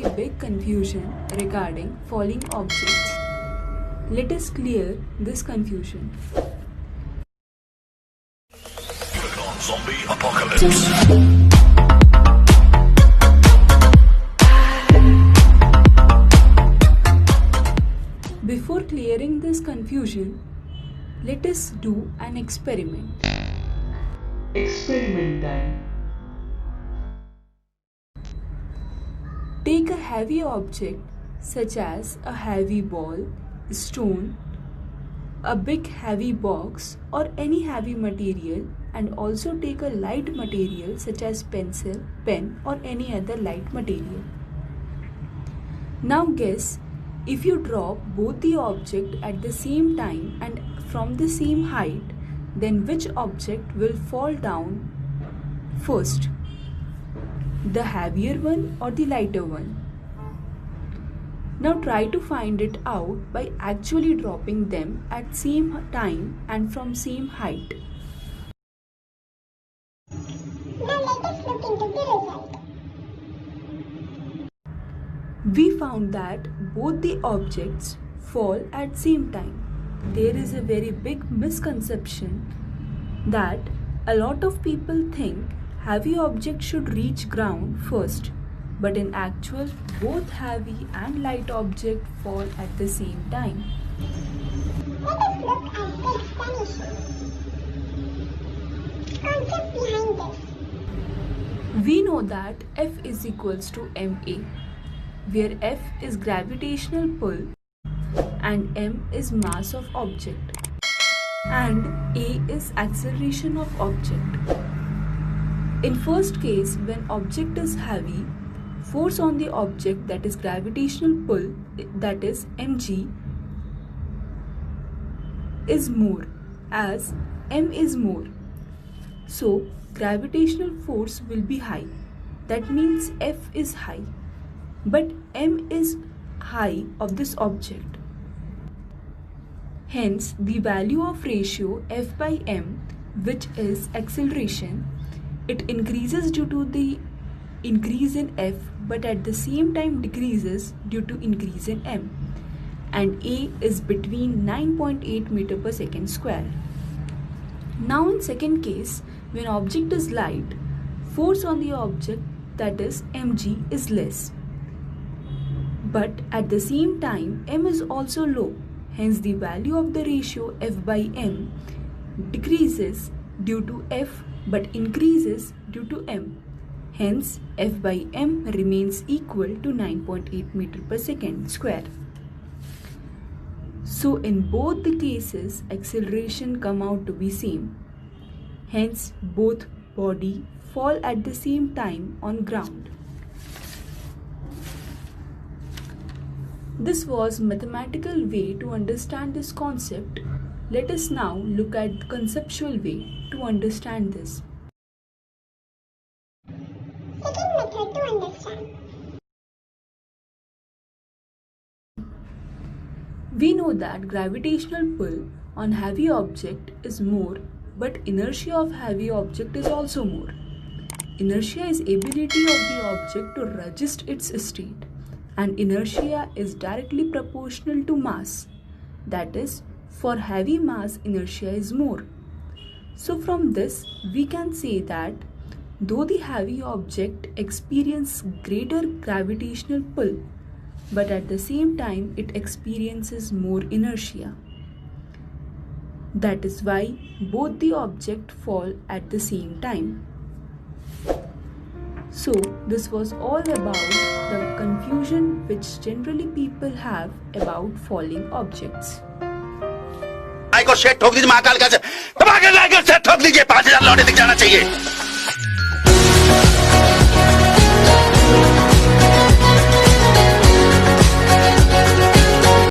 very big confusion regarding falling objects. Let us clear this confusion. Zombie apocalypse. Before clearing this confusion, let us do an experiment. Experiment time. Take a heavy object such as a heavy ball, stone, a big heavy box or any heavy material, and also take a light material such as pencil, pen or any other light material. Now guess, if you drop both the object at the same time and from the same height, then which object will fall down first? The heavier one or the lighter one? Now try to find it out by actually dropping them at same time and from same height. Now let us look into the result. We found that both the objects fall at same time. There is a very big misconception that a lot of people think heavy objects should reach ground first, but in actual both heavy and light objects fall at the same time. Let us look at the explanation. Concept behind this. We know that F is equals to ma, where F is gravitational pull and m is mass of object and a is acceleration of object. In first case, when object is heavy, force on the object, that is gravitational pull, that is mg, is more as m is more. So gravitational force will be high. That means F is high, but m is high of this object. Hence the value of ratio F by m, which is acceleration, it increases due to the increase in F, but at the same time decreases due to increase in m, and a is between 9.8 meter per second square. Now in second case, when object is light, force on the object, that is mg, is less, but at the same time m is also low. Hence the value of the ratio F by m decreases due to F but increases due to m. Hence F by m remains equal to 9.8 meter per second square. So in both the cases, acceleration come out to be same. Hence both body fall at the same time on ground. This was mathematical way to understand this concept. Let us now look at the conceptual way to understand this. Second method to understand. We know that gravitational pull on heavy object is more, but inertia of heavy object is also more. Inertia is ability of the object to resist its state, and inertia is directly proportional to mass. That is, for heavy mass, inertia is more. So from this, we can say that though the heavy object experiences greater gravitational pull, but at the same time it experiences more inertia. That is why both the objects fall at the same time. So this was all about the confusion which generally people have about falling objects. को set ठोक दीजिए महाकाल का से दबा के लाकर set ठोक दीजिए 5000 लौटे दिख जाना चाहिए।